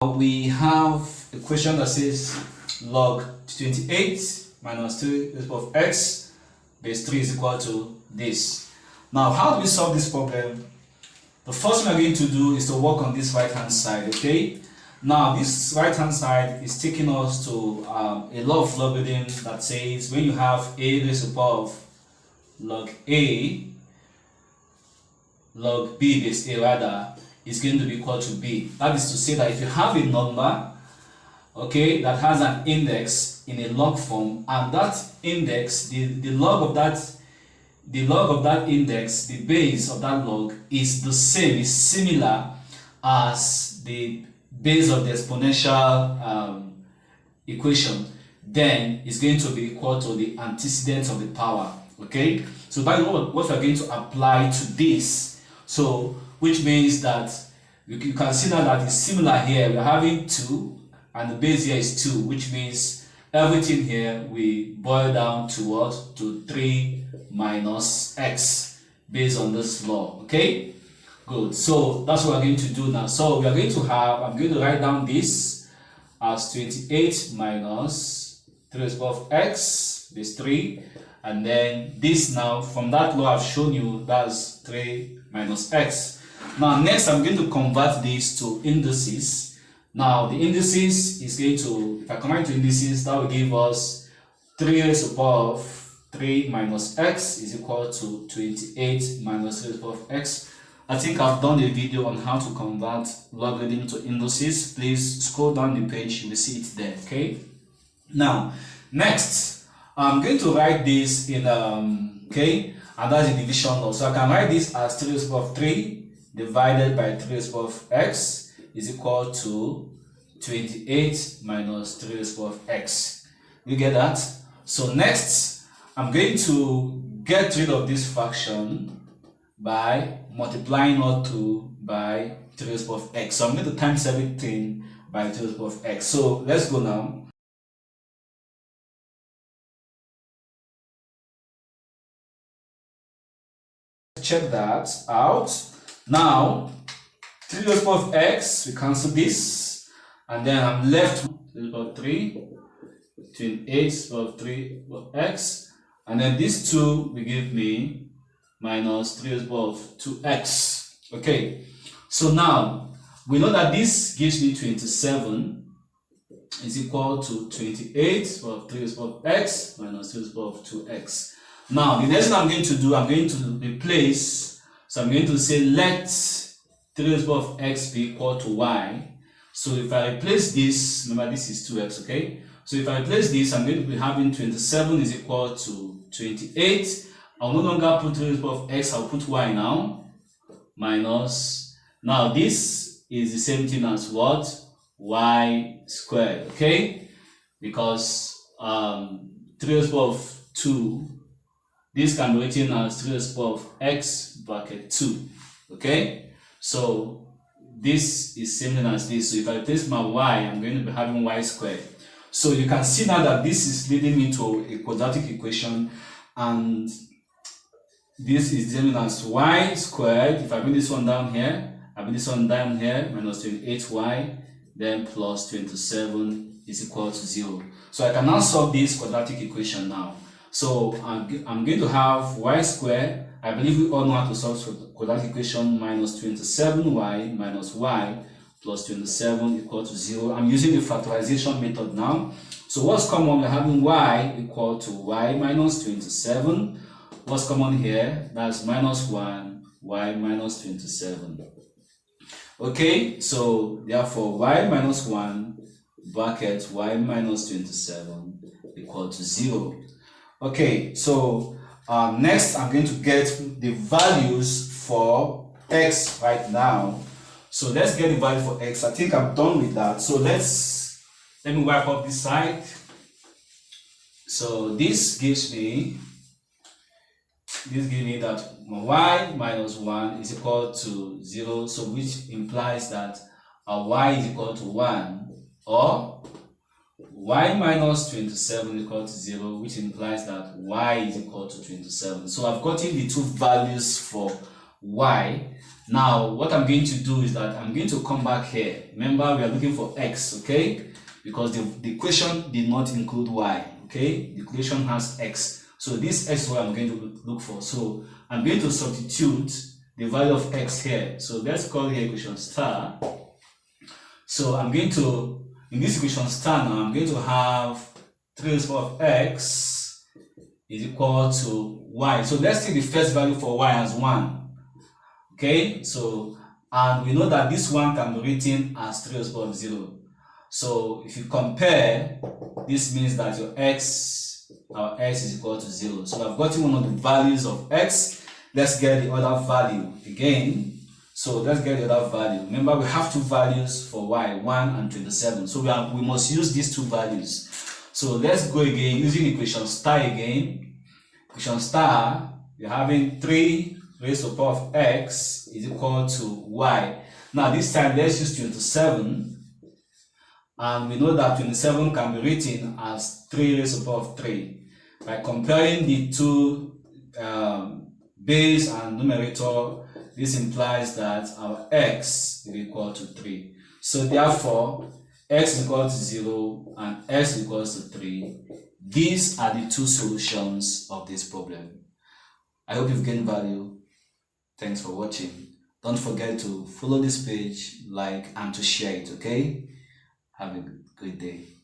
We have a question that says log 28 minus 3 to the power of x base 3 is equal to this. Now, how do we solve this problem? The first thing we're going to do is to work on this right hand side, okay? Now, this right hand side is taking us to a law of logarithm that says when you have a raised to the power of log a, log b base a rather, is going to be equal to b. That is to say that if you have a number, okay, that has an index in a log form, and that index, the log of that index, the base of that log is the same, is similar as the base of the exponential equation, then it's going to be equal to the antecedent of the power. Okay, so that's what we're going to apply to this. So which means that you can see now that it's similar here. We're having 2 and the base here is 2, which means everything here we boil down to what? To 3 minus x based on this law. Okay, good. So that's what we're going to do now. So we are going to have, I'm going to write down this as 28 minus 3 to the power of x base 3, and then this now from that law I've shown you, that's 3 minus x. Now next I'm going to convert this to indices. Now the indices is going to, if I convert to indices, that will give us 3 raised to the power of 3 minus x is equal to 28 minus 3 to the power of x. I think I've done a video on how to convert logarithm to indices. Please scroll down the page, you will see it there. Okay, now next I'm going to write this in okay, and that's the division law. So I can write this as 3 to the power of 3 divided by 3 to the power of x is equal to 28 minus 3 to the power of x. You get that? So next, I'm going to get rid of this fraction by multiplying all 2 by 3 to the power of x. So I'm going to times everything by 3 to the power of x. So let's go now. Check that out. Now 3 to the power of x, we cancel this, and then I'm left with 3 to the power of 3, 28 to the power of 3 of x, and then these 2 will give me minus 3 to the power of 2x. Okay, so now we know that this gives me 27 is equal to 28 to the power of 3 to the power of x minus 3 to the power of 2x. Now the next thing I'm going to do, I'm going to replace. So I'm going to say let 3 to the power of x be equal to y. So if I replace this, remember this is 2x, okay? So if I replace this, I'm going to be having 27 is equal to 28. I'll no longer put 3 to the power of x, I'll put y now. Minus, now this is the same thing as what? Y squared, okay? Because 3 to the power of 2, this can be written as 3 to the power of x bracket 2. Okay, so this is same as this. So if I replace my y, I'm going to be having y squared. So you can see now that this is leading me to a quadratic equation, and this is the same as y squared. If I bring this one down here, I bring this one down here, minus 28y, then plus 27 is equal to 0. So I can now solve this quadratic equation now. So I'm going to have y squared. I believe we all know how to solve quadratic equation, minus 27y minus y plus 27 equal to 0. I'm using the factorization method now. So what's common? We're having y equal to y minus 27. What's common here? That's minus 1, y minus 27. Okay, so therefore y minus 1 bracket y minus 27 equal to 0. Okay, so next I'm going to get the values for x right now. So let's get the value for x. I think I'm done with that. So let me wipe up this side. So this gives me that y minus 1 is equal to 0, so which implies that y is equal to 1, or y minus 27 is equal to 0, which implies that y is equal to 27. So I've gotten the two values for y. Now what I'm going to do is that I'm going to come back here. Remember, we are looking for x, okay? Because the equation did not include y, okay? The equation has x. So this x is what I'm going to look for. So I'm going to substitute the value of x here. So let's call here equation star. So I'm going to, in this equation star now, I'm going to have 3 raised to the power of x is equal to y. So let's take the first value for y as 1. Okay, so, and we know that this one can be written as 3 raised to the power of 0. So if you compare, this means that your our x is equal to 0. So I've gotten one of the values of x. Let's get the other value again. So let's get the other value. Remember, we have two values for y, 1 and 27. So we must use these two values. So let's go again using equation star again. Equation star, we're having 3 raised to the power of x is equal to y. Now this time let's use 27. And we know that 27 can be written as 3 raised to the power of 3. By comparing the two base and numerator, this implies that our x is equal to 3. So therefore, x is equal to 0 and x is equal to 3. These are the two solutions of this problem. I hope you've gained value. Thanks for watching. Don't forget to follow this page, like, and to share it, okay? Have a good day.